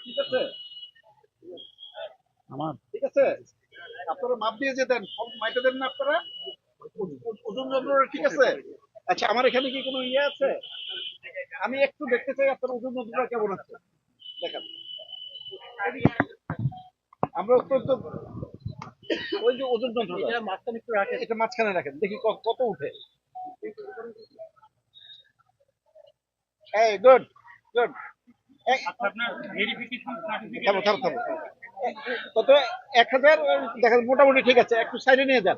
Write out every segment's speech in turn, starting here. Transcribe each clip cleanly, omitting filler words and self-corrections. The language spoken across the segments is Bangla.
ঠিক আছে আমার ঠিক আছে, আপনারা মাপ দিয়ে যে দেন, সব মাইপে দেন না আপনারা, ওজন যন্ত্রটা ঠিক আছে। আচ্ছা, আমার এখানে কি কোনো ইয়ে আছে? আমি একটু দেখতে চাই আপনার ওজন যন্ত্রটা কেমন আছে, দেখেন। আমরা অত্যন্ত, ওই যে ওজন যন্ত্রটা এটা মাঝখানে একটু রাখেন। এটা মাঝখানে রাখেন, দেখি কত উঠে। এই গুড গুড। আচ্ছা, আপনার ভেরিফিকেশন সার্টিফিকেট থামো থামো থামো থামো। কত? 1000। দেখেন মোটামুটি ঠিক আছে, একটু সাইডে নিয়ে যান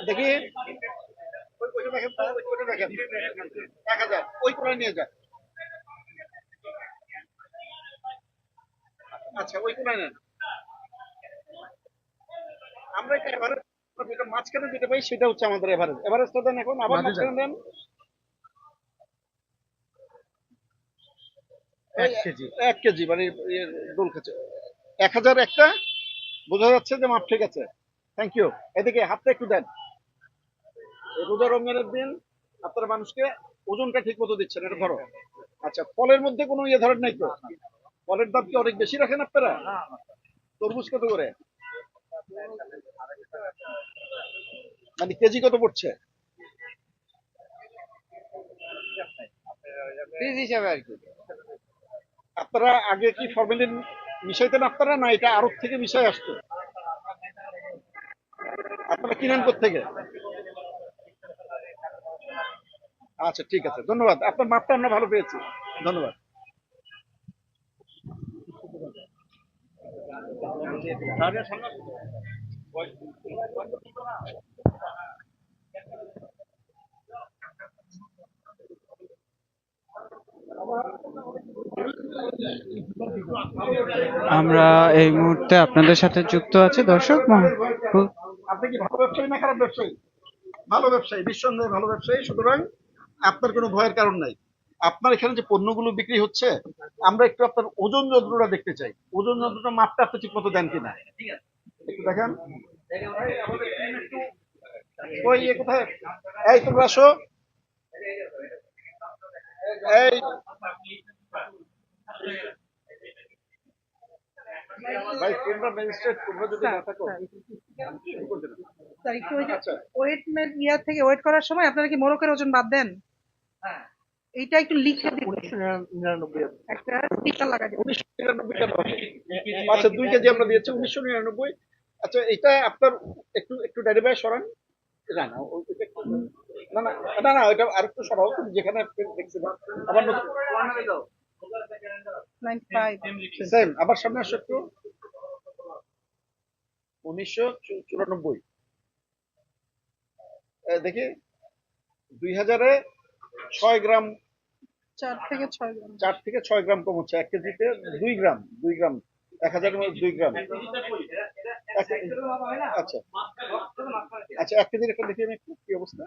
দেখি। ওইটা দেখেন তো, ওইটা দেখেন। 1000 ওই কোণায় নিয়ে যান। আচ্ছা, ওই কোণায় নেন। আমরা এটা এভারেজ, যেটা মাঝখানে যেটা পাই সেটা হচ্ছে আমাদের এভারেজ। এভারেজটা দেন এখন, আবার মাঝখানে দেন। 1 কেজি। 1 কেজি মানে দোল খাচ্ছে। 1000 একটা, বোঝা যাচ্ছে যে মাপ ঠিক আছে। Thank you. এদিকে হাতটা একটু দেন, এই রোজা রমজানের দিন আপনারা মানুষকে ওজনটা ঠিক মতো দিচ্ছেন, এটা ধরো। আচ্ছা, ফলের মধ্যে কোনো ইয়ে ধরেন নাই তো? ফলের দাম কি অনেক বেশি রাখেন আপনারা? তরমুজ কত করে, মানে কেজি কত পড়ছে? পিস হিসাবে আর কি। আপনারা আগে কি ফরমালিন মিশাইতেন আপনারা, না এটা আড়ত থেকে মিশাই আসতো? আপনারা কিনেন কোত্থেকে? আচ্ছা ঠিক আছে, ধন্যবাদ। আপনার মাপটা আমরা ভালো পেয়েছি, ধন্যবাদ। আমরা এই মুহূর্তে আপনাদের সাথে যুক্ত আছি দর্শক আপনি কি ভালো ব্যবসায়ী না খারাপ ব্যবসায়ী? ভালো ব্যবসায়ী, নিঃসন্দেহে ভালো ব্যবসায়ী, সুতরাং আপনার কোনো ভয়ের কারণ নাই। আপনার এখানে যে পণ্যগুলো বিক্রি হচ্ছে, আমরা একটু আপনার ওজন যন্ত্রটা দেখতে চাই। ওজন যন্ত্রটা মাপটা আপনি ঠিক মতো দেন কিনা একটু দেখেন। ওই ইয়ে কোথায়? এই তোমরা আসো। এই ভাই, তোমরা ম্যাজিস্ট্রেট, তোমরা যদি না থাকো স্যার, একটু ওই যে আচ্ছা। ওয়েট ইয়ার থেকে ওয়েট করার সময় আপনারা কি মোরকের ওজন বাদ দেন? এইটা একটু লিখে দিন, 1999 একটা স্টিকার লাগা দিন। 1999 কেন? আচ্ছা, 2 কেজি আমরা দিয়েছি 1999। আচ্ছা, এটা আপনার একটু একটু ডাইরে ভাই সরান। না না না না না না, ওইটা আরেকটু সরাও, তুমি যেখানে দেখছিলাম। আবার নতুন 95। সেম, আবার সামনে আসো একটু। 1994। দেখি 2000-এ 6 গ্রাম, 4 থেকে 6 গ্রাম। 4 থেকে 6 গ্রাম কম হচ্ছে 1 কেজিতে। 2 গ্রাম, 2 গ্রাম, 1000-এর মধ্যে 2 গ্রাম। আচ্ছা আচ্ছা, 1 কেজির একটা দেখি আমি একটু কি অবস্থা।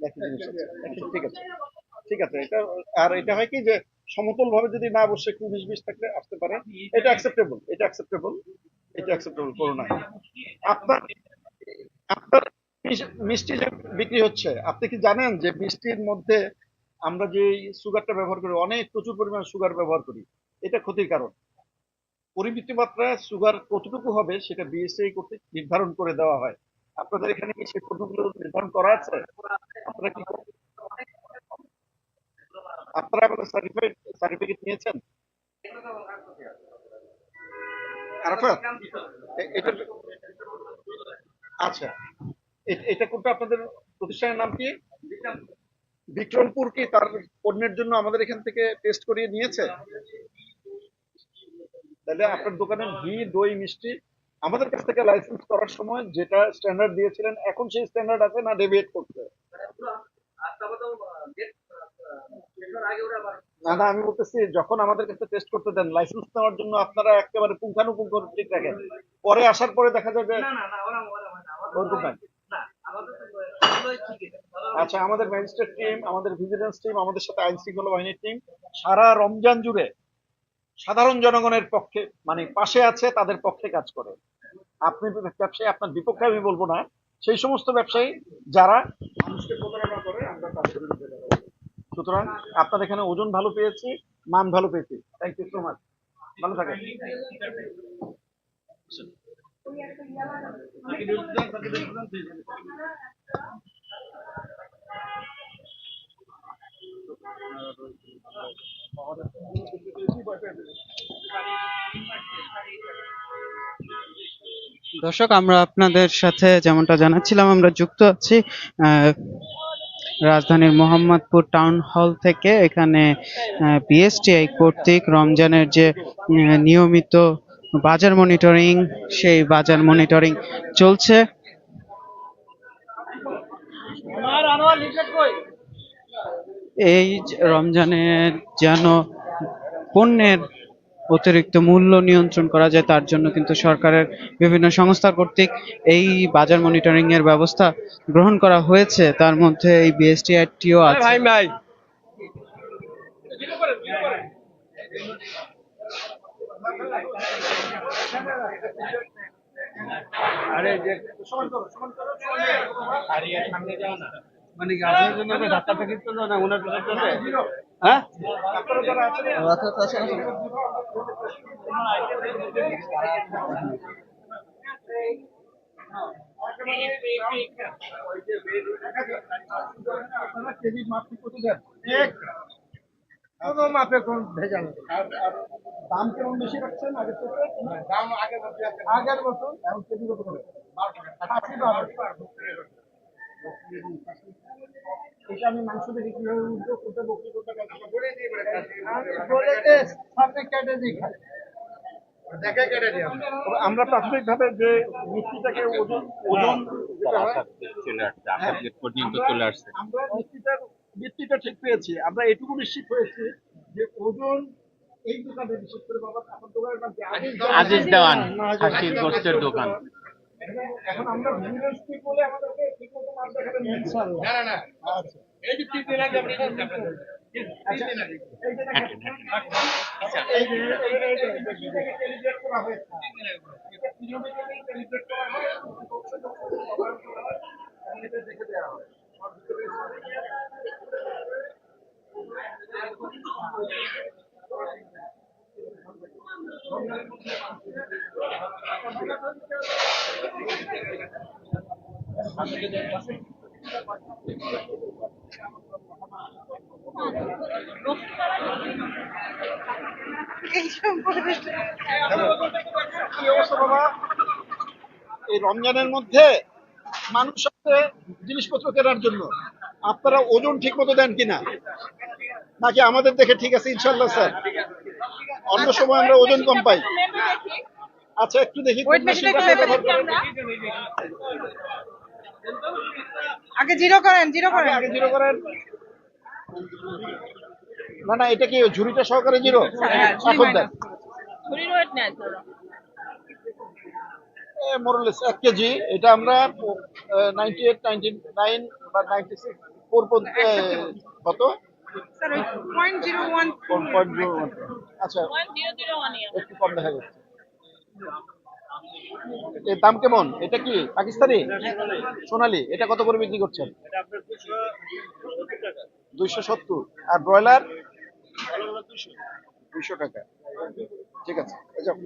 একই জিনিস আছে। আচ্ছা, ঠিক আছে ঠিক আছে। এটা আর এটা হয় কি যে সমতল ভাবে যদি না বসে একটু 19-20 থাকলে আসতে পারে। এটা অ্যাকসেপ্টেবল, এটা অ্যাকসেপ্টেবল, এটা অ্যাকসেপ্টেবল করো না। আপনার আপনার মিষ্টি যে বিক্রি হচ্ছে, আপনি কি জানেন যে মিষ্টির মধ্যে আমরা যে সুগারটা ব্যবহার করি, অনেক প্রচুর পরিমাণ সুগার ব্যবহার করি। এটা ক্ষতির কারণ। পরিমিত মাত্রায় সুগার কতটুকু হবে সেটা বিএসআই কর্তৃক নির্ধারণ করে দেওয়া হয়। আপনাদের এখানে কি সেই পণ্যগুলো নির্ধারণ করা আছে? আপনারা কি, আপনারা আমাদের সার্টিফিকেট নিয়েছেন? আরাফাত, এটা, আচ্ছা, এটা কোনটা? আপনাদের প্রতিষ্ঠানের নাম কি? বিক্রমপুর কি তার পণ্যের জন্য আমাদের এখান থেকে টেস্ট করিয়ে নিয়েছে? তাহলে আপনার দোকানের ঘি, দই, মিষ্টি আমাদের কাছ থেকে লাইসেন্স করার সময় যেটা স্ট্যান্ডার্ড দিয়েছিলেন, এখন সেই স্ট্যান্ডার্ড আছে না ডেভিয়েট করছে? না না, আমি বলতেছি যখন আমাদের কাছে টেস্ট করতে দেন লাইসেন্স নেওয়ার জন্য, আপনারা একেবারে পুঙ্খানুপুঙ্খ ঠিক রাখেন, পরে আসার পরে দেখা যায় যে ওরকম নাই। আচ্ছা, আমাদের ম্যাজিস্ট্রেট টিম, আমাদের ভিজিলেন্স টিম, আমাদের সাথে আইন শৃঙ্খলা বাহিনীর টিম সারা রমজান জুড়ে সাধারণ জনগণের পক্ষে, মানে পাশে আছে, তাদের পক্ষে কাজ করে। আপনি ব্যবসায়ী, আপনার বিপক্ষে আমি বলবো না, সেই সমস্ত ব্যবসায়ী যারা মানুষকে প্রতারণা করে, আমরা তাদের বিরুদ্ধে যাবো। সুতরাং আপনার এখানে ওজন ভালো পেয়েছি, মান ভালো পেয়েছি। থ্যাংক ইউ সো মাচ, ভালো থাকেন। দর্শক, আমরা আপনাদের সাথে যেমনটা জানাচ্ছিলাম, আমরা যুক্ত আছি রাজধানীর মোহাম্মদপুর টাউন হল থেকে। এখানে বিএসটিআই কর্তৃক রমজানের যে নিয়মিত বাজার মনিটরিং, সেই বাজার মনিটরিং চলছে। এই রমজানের যেন পণ্যের অতিরিক্ত মূল্য নিয়ন্ত্রণ করা যায়, তার জন্য কিন্তু সরকারের বিভিন্ন সংস্থা কর্তৃক এই বাজার মনিটরিং এর ব্যবস্থা গ্রহণ করা হয়েছে। তার মধ্যে এই বিএসটিআইটিও আছে। মানে কি আপনার জন্য ধাক্কা থেকে চললো না ওনার জন্য চলবে? হ্যাঁ কেজি মাপ ঠিক কত দেন? কোনো মাপে কোন ভেজাল নেই। আর দাম কেমন বেশি রাখছেন আগের থেকে? দাম আগের বছর এখন কেজি কত করে? 80 টাকা। এটা আমি মাংস দেখে কিভাবে উঠবো, কোনটা বকরি, কোনটা কাঁচা? আমি বলে যে সামনে কেটে দিই খালি। দেখে কেটে দিই আমরা। তবে আমরা প্রাথমিকভাবে যে মিষ্টিটাকে ওজন ওজন যেটা হয়, চলে আসছে, আসার গেট পর্যন্ত চলে আসছে। আমরা মিষ্টিটা ঠিক পেয়েছি। আমরা এটুকু নিশ্চিত হয়েছি যে ওজন এই দোকানে, বিশেষ করে বাবা আপনার দোকানের নাম কি? আজিজ দেওয়ান খাসির গোস্তের দোকান। এখন আমরা ভিজিলেন্স কি বলে আমাদেরকে ঠিক মতো মাপ দেখাবেন ইনশাআল্লাহ। না না না। আচ্ছা এই যে 3 দিন আগে আমরা আচ্ছা, এই যে মিষ্টিটাকে ক্যালিব্রেট করা হয়েছে। এটা কিভাবে ক্যালিব্রেট করা হয়? এটা দেখে দেওয়া হয়। এইসব পরিবেশটা কি অবস্থা বাবা? এই রমজানের মধ্যে মানুষ আসছে জিনিসপত্র কেনার জন্য। আপনারা ওজন ঠিক মতো দেন কিনা, নাকি আমাদের দেখে ঠিক আছে ইনশাল্লাহ স্যার? অন্য সময় আমরা ওজন কম পাই। আচ্ছা, একটু দেখি কোন ওয়েট মেশিনটা মেশিনটা আপনারা ব্যবহার করেন। আগে জিরো করেন, জিরো আগে করেন। আগে জিরো করেন। না না, এটা কি ঝুড়িটা সহকারে জিরো? হ্যাঁ, ঝুড়ি এখন দেন। মাইনাস। মোরলেস 1 কেজি। এটা আমরা 98, 99 বা 96 কত? স্যার ওই 0.01 1.01। আচ্ছা, একটু কম দেখা যাচ্ছে। এর দাম কেমন? এটা কি পাকিস্তানি সোনালী? এটা কত করে বিক্রি করছেন? 270। আর ব্রয়লার 200 টাকা। ঠিক আছে, এই যাও।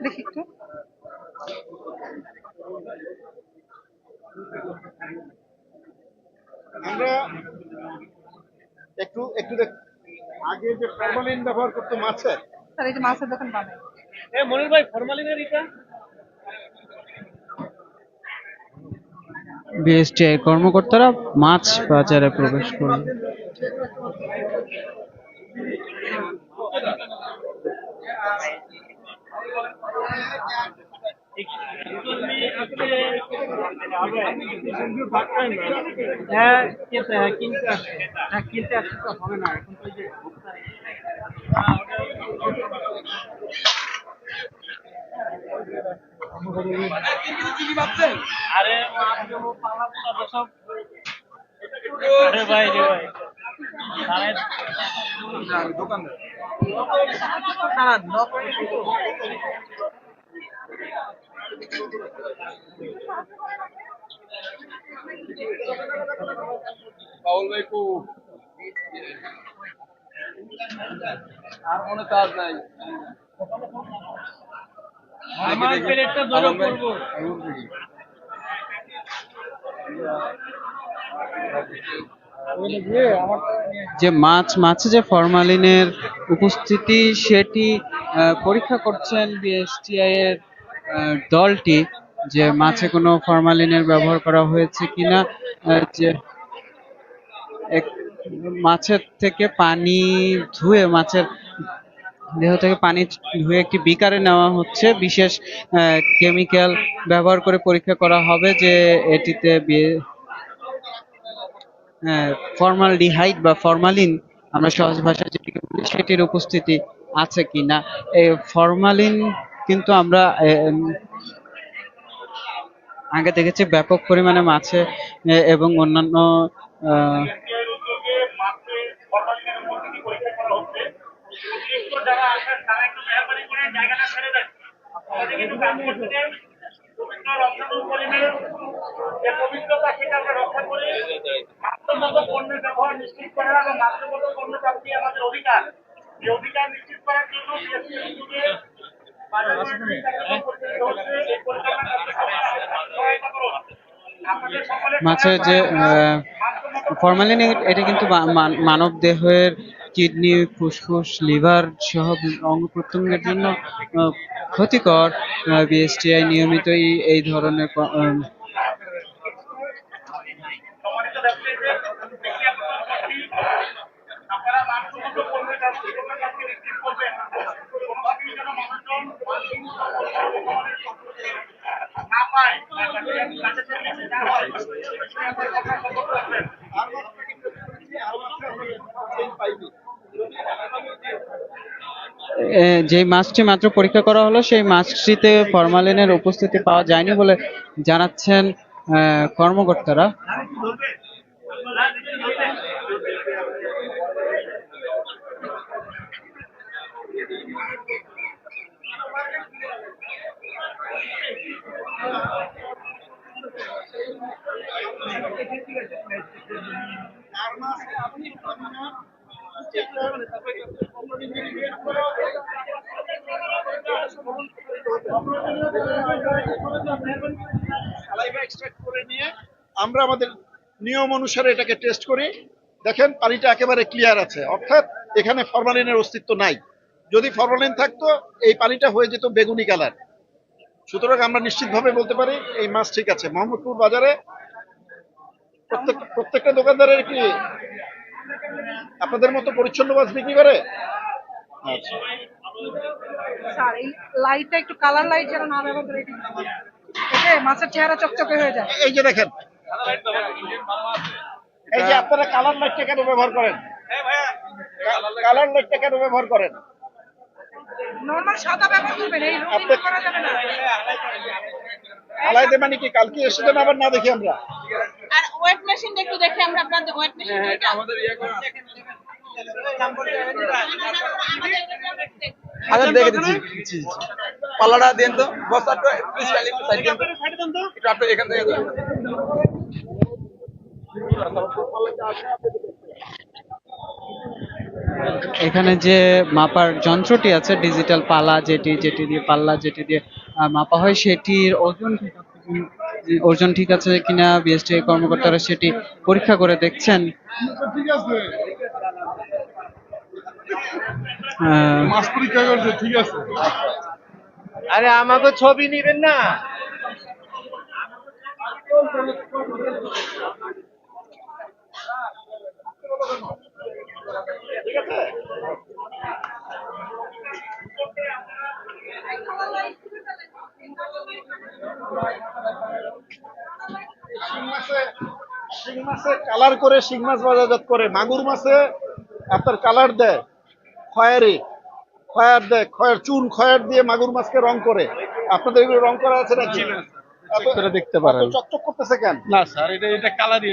দেখি একটু। আমরা একটু একটু দেখ, আগে যে ফরমালিন ব্যবহার করতো মাছে, স্যার এই যে মাছের দোকান বানায়। এ মনির ভাই ফরমালিনের এটা বিএসটিআই কর্মকর্তারা মাছ বাজারে প্রবেশ করলেন। হ্যাঁ কিনতে আসছে। হ্যাঁ কিনতে আসছে তো হবে না এখন তো এই যে আরে সব আরে ভাই রে ভাই দোকানদার পাউল ভাই আর মনে কাজ নাই আমার প্লেটটা ধরে করবো যে মাছে যে ফরমালিনের উপস্থিতি সেটি পরীক্ষা করছেন বিএসটিআই এর দলটি, যে মাছে কোনো ফরমালিনের ব্যবহার করা হয়েছে কিনা। যে মাছের থেকে পানি ধুয়ে, মাছের দেহ থেকে পানি ধুয়ে একটি বিকারে নেওয়া হচ্ছে, বিশেষ কেমিক্যাল ব্যবহার করে পরীক্ষা করা হবে যে এটিতে ফর্মালডিহাইড বা ফরমালিন আমরা সহজ ভাষায় যেটিকে বলি সেটির উপস্থিতি আছে কিনা। এই ফরমালিন কিন্তু আমরা আগে দেখেছি ব্যাপক পরিমাণে মাছে এবং অন্যান্য আহ, যারা আসেন তারা একটু মেহরবানি করে জায়গাটা ছেড়ে দেন। আমাদের কিন্তু কাজ করতে পবিত্র রমজানুল করিমের যে পবিত্রতা সেটা আমরা রক্ষা করি। মাত্রমত পণ্যের ব্যবহার নিশ্চিত করা এবং মাত্রমত পণ্য প্রাপ্তি আমাদের অধিকার। এই অধিকার নিশ্চিত করার জন্য বিএসপি উদ্যোগে বাজার পরিচালিত হচ্ছে। এই পরিচালনা সহায়তা করুন। আপনাদের সকলের মাছের যে ফরমালিন, এটা কিন্তু মানব দেহের কিডনি, ফুসফুস, লিভার সহ অঙ্গ প্রত্যঙ্গের জন্য ক্ষতিকর। বিএসটিআই নিয়মিত এই ধরনের সম্মানিত ব্যবসায়ীদের বেশি আকর্ষণ করছি। আপনারা মানসম্মত পণ্যের কাছে নিশ্চিত করবেন। কোনোভাবেই যেন মানুষজন না পায়, কাছে নিচে না হয়, সেই আপনারা কথা সতর্ক করবেন। যে মাছটি মাত্র পরীক্ষা করা হলো সেই মাছটিতে ফরমালিনের উপস্থিতি পাওয়া যায়নি বলে জানাচ্ছেন কর্মকর্তারা। সালাইভা এক্সট্রাক্ট করে নিয়ে আমরা আমাদের নিয়ম অনুসারে এটাকে টেস্ট করি। দেখেন পানিটা একেবারে ক্লিয়ার আছে, অর্থাৎ এখানে ফরমালিনের অস্তিত্ব নাই। যদি ফরমালিন থাকতো এই পানিটা হয়ে যেত বেগুনি কালার। সুতরাং আমরা নিশ্চিতভাবে বলতে পারি এই মাছ ঠিক আছে। মোহাম্মদপুর বাজারে প্রত্যেকটা দোকানদারের কি আপনাদের মতো পরিচ্ছন্ন মাছ বিক্রি করে? আচ্ছা, স্যার এই লাইটটা একটু কালার লাইট যেন না ব্যবহার করে, এতে মাছের চেহারা চকচকে হয়ে যায়। এই যে দেখেন, এই যে আপনারা কালার লাইটটা কেন ব্যবহার করেন? কালার লাইটটা কেন ব্যবহার করেন? নরমাল সাদা ব্যবহার করবেন, এই রঙিন করা যাবে না। আলাদা মানে কি কালকে এসে যেন আবার না দেখি আমরা। আর ওয়েট মেশিনটা একটু দেখে আমরা আপনাদের ওয়েট মেশিন এটা আমাদের আগে দেখে দিচ্ছি পাল্লাটা দেন তো বস্তাটা প্লিজ সাইড দেন তো একটু আপনি এখান থেকে এখানে যে মাপার যন্ত্রটি আছে, ডিজিটাল পালা, যেটি দিয়ে পাল্লা যেটি দিয়ে মাপা হয়, সেটির ওজন ঠিক আছে কিনা বিএসটিআই কর্মকর্তারা সেটি পরীক্ষা করে দেখছেন। মাছ পরীক্ষা করছে ঠিক আছে। আরে আমাকে ছবি নিবেন না? ঠিক আছে, শিং মাছে কালার করে শিং মাছ বাজারজাত করে। মাগুর মাছে আপনার কালার দেয়, খয়ের দেয়, খয়ের চুন খয়ের দিয়ে মাগুর মাছকে রং করে। আপনাদের এগুলো রং করা আছে নাকি? দেখতে পারেন। চকচক করতেছে কেন? না স্যার, এটা কালারই,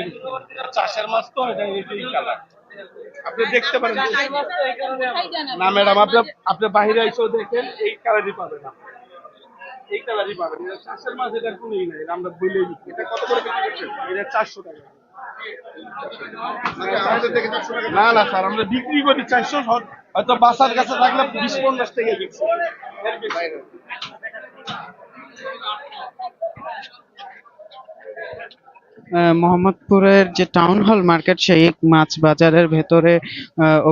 চাষের মাছ তো, এটাই কালার। আপনি দেখতে পারেন। না ম্যাডাম, আপনি বাইরে এসেও দেখেন, এই কালারই পাবেন। এই কালারই পাবেন। এটা চাষের মাছ, এটার কোনো নাই, আমরা বলেই দিচ্ছি। এটা কত করে বিক্রি করছেন? এটা 400 টাকা। না না স্যার, আমরা বিক্রি করি 400, হয়তো বাসার কাছে থাকলে 20-50 টাকা গেছে। মোহাম্মদপুরের যে টাউন হল মার্কেট, সেই মাছ বাজারের ভেতরে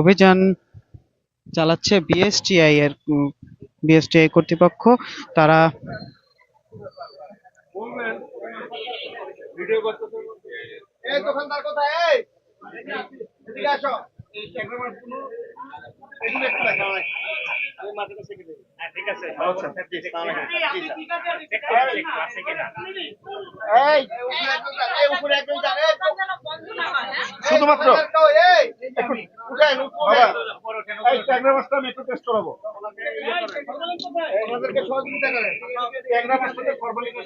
অভিযান চালাচ্ছে বিএসটিআই কর্তৃপক্ষ। তারা ভিডিও করতেছে। এই দোকানদার কোথায়? এই এদিকে আসো। এই ট্যাগের মাছগুলো এগুলো একটু দেখাও। আমি মাছের কাছে গেলে ঠিক আছে। আচ্ছা জি এই উপরে একদম যান। শুধুমাত্র এই একটু উঠেন বাবা, এই ট্যাগের মাছটা আমি একটু টেস্ট করাবো। আমাদেরকে সহযোগিতা করেন। ট্যাগের মাছটা ফরমালি করে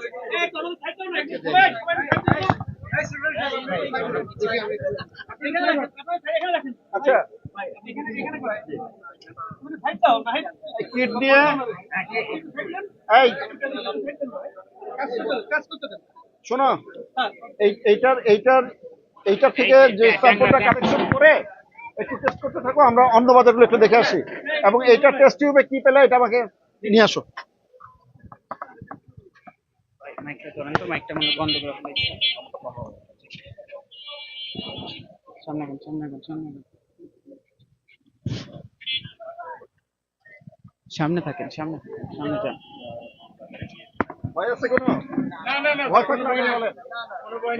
আচ্ছা কিট দিয়ে এই শোনো, এইটার থেকে যে স্যাম্পলটা কালেকশন করে একটু টেস্ট করতে থাকো, আমরা অন্য বাজারগুলো একটু দেখে আসি, এবং এইটার টেস্ট টিউবে কি পেলে এটা আমাকে নিয়ে আসো। মাইকটা ধরেন তো, মাইকটা মনে বন্ধ করে ফেলেছি। সামনে যান। সামনে থাকেন, সামনে যান। ভয় আছে কোনো? ভয় থাকলে আগে বলেন।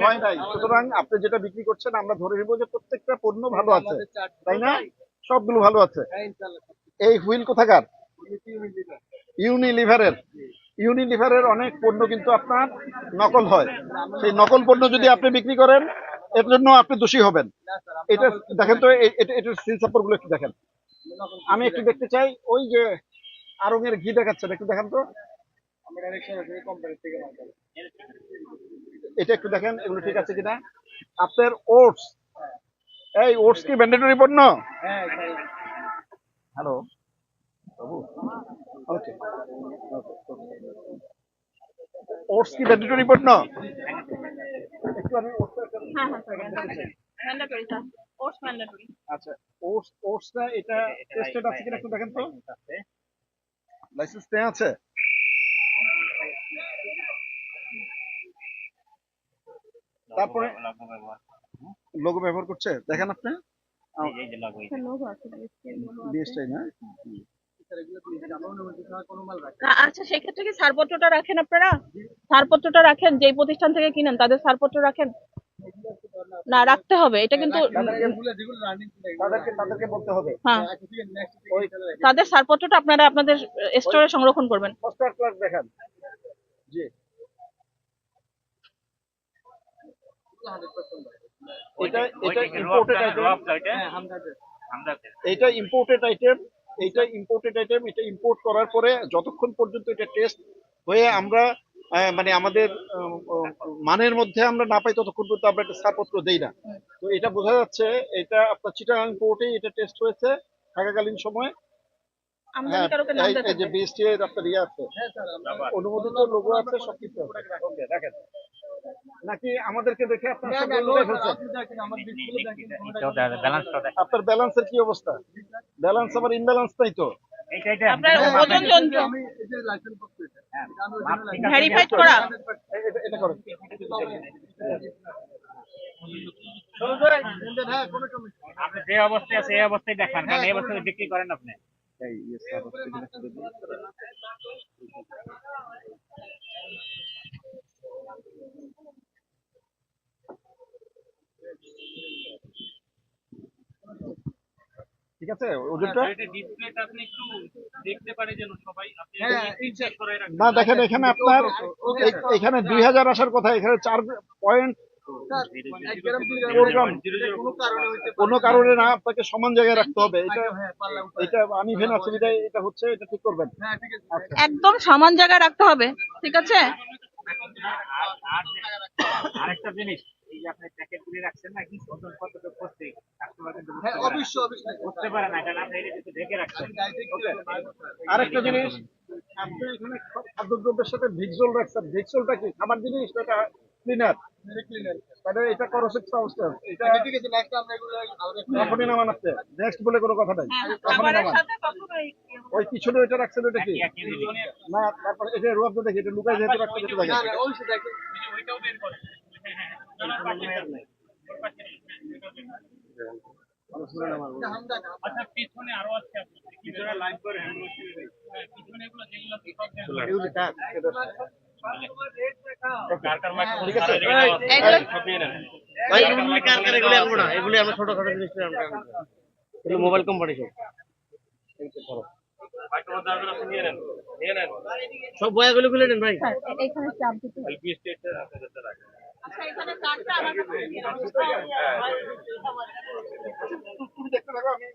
ভয় নাই। সুতরাং আপনি যেটা বিক্রি করছেন আমরা ধরে নিব যে প্রত্যেকটা পণ্য ভালো আছে, তাই না? সবগুলো ভালো আছে। এই হুইল কোথাকার? ইউনিলিভারের অনেক পণ্য কিন্তু আপনার নকল হয়। সেই নকল পণ্য যদি আপনি বিক্রি করেন, এর জন্য আপনি দোষী হবেন। এটা দেখেন তো, এটার সিল সাপোর্ট গুলো একটু দেখেন। আমি একটু দেখতে চাই, ওই যে আরঙের ঘি দেখাচ্ছেন, একটু দেখেন তো। এটা একটু দেখেন, এগুলো ঠিক আছে কিনা। আপনার ওটস, এই ওটস কি ম্যান্ডেটরি পণ্য? হ্যালো বাবু, ওকে, ওটস কি ম্যান্ডেটরি পণ্য? একটু আমি ম্যান্ডেটরি স্যার, কোর্স ম্যান্ডেটরি। আচ্ছা, ওটসটা এটা টেস্টেড আছে কিনা একটু দেখেন তো। লাইসেন্স নেওয়া আছে? তারপরে লোগো ব্যবহার করছে, দেখেন আপনি। বিএসটাই না? আচ্ছা, সেক্ষেত্রে কি ছাড়পত্রটা রাখেন আপনারা? ছাড়পত্রটা রাখেন, যেই প্রতিষ্ঠান থেকে কিনেন তাদের ছাড়পত্র রাখেন না? রাখতে হবে, এটা কিন্তু তাদেরকে বলতে হবে। হ্যাঁ, তাদের ছাড়পত্রটা আপনারা আপনাদের স্টোরে সংরক্ষণ করবেন। পোস্টার ক্লার্ক দেখান। জি, এটা ইম্পোর্টেড আইটেম। এটা ইম্পোর্ট করার পরে যতক্ষণ পর্যন্ত এটা টেস্ট হয়ে আমরা মানে আমাদের মানের মধ্যে আমরা না পাই, ততক্ষণ পর্যন্ত আমরা একটা ছাড়পত্র দেই না। তো এটা বোঝা যাচ্ছে এটা আপনার চিটাগাং পোর্টে এটা টেস্ট হয়েছে থাকাকালীন সময়ে। হ্যাঁ, এই যে বিএসটি এর আপনার ইয়ে আছে, অনুমোদিত লোগো আছে, সবকিছু আছে। ওকে, দেখেন নাকি আমাদেরকে দেখে আপনার সঙ্গে লোগো ফেলছেন? আপনার ব্যালেন্সের কি অবস্থা? ব্যালেন্স আবার ইমব্যালেন্স নাই তো? আপনার ওজন যন্ত্র ভেরিফাইড করা। এটা করেন। আপনি যে অবস্থায় আছে এই অবস্থায় দেখান, কারণ এই অবস্থায় বিক্রি করেন আপনি। ঠিক আছে, ওজনটা ডিসপ্লেটা আপনি একটু দেখতে পারে যেন সবাই, আপনি চেক করে রাখেন। না, দেখেন এখানে আপনার এখানে 2000 আসার কথা, এখানে 4.4 গ্রাম। কোনো কারণে না, আপনাকে সমান জায়গায় রাখতে হবে। এটা আনইভেন আছে বিধায় এটা হচ্ছে, এটা ঠিক করবেন। একদম সমান জায়গায় রাখতে হবে, ঠিক আছে? আরেকটা জিনিস, এই যে আপনি প্যাকেট গুলি রাখছেন না, কি ওজন কতটুকু করতে কাস্টমার কিন্তু বুঝতে পারে না, কারণ আপনি এটা কিন্তু ঢেকে রাখছেন। আরেকটা জিনিস, আপনি এখানে খাদ্যদ্রব্যের সাথে ভিক্সোল রাখছেন। ভিক্সোলটা কি খাবার জিনিস? এটা ক্লিনার। তাহলে এটা করসেক্স অবস্থা, এটা ঠিক আছে। নেক্সট আমরা এগুলো এখনই নামান আপনি, নেক্সট বলে কোনো কথা নাই, এখনই খাবারের নামান। সাথে কখনোই ওই পিছনে ওইটা রাখছেন, ওইটা কি না? তারপরে এটা রুয়াব দেখি, এটা লুকাই যেহেতু রাখতে যেতে দেখেন। আচ্ছা পিছনে আরো আছে পিছনে লাইভ করে পিছনে এগুলো যেগুলো এগুলো কাট, এটা কার মাইক ঠিক আছে। ভাই এগুলো কার এগুলো আনবো না, এগুলো আমরা ছোটখাটো জিনিস আমরা এগুলো মোবাইল কোম্পানি সব বয়াগুলো খুলে নেন ভাই। এখানে চাপ দিতে হবে। আচ্ছা এখানে কার্ডটা আমার কাছে তুমি দেখতে থাকো, আমি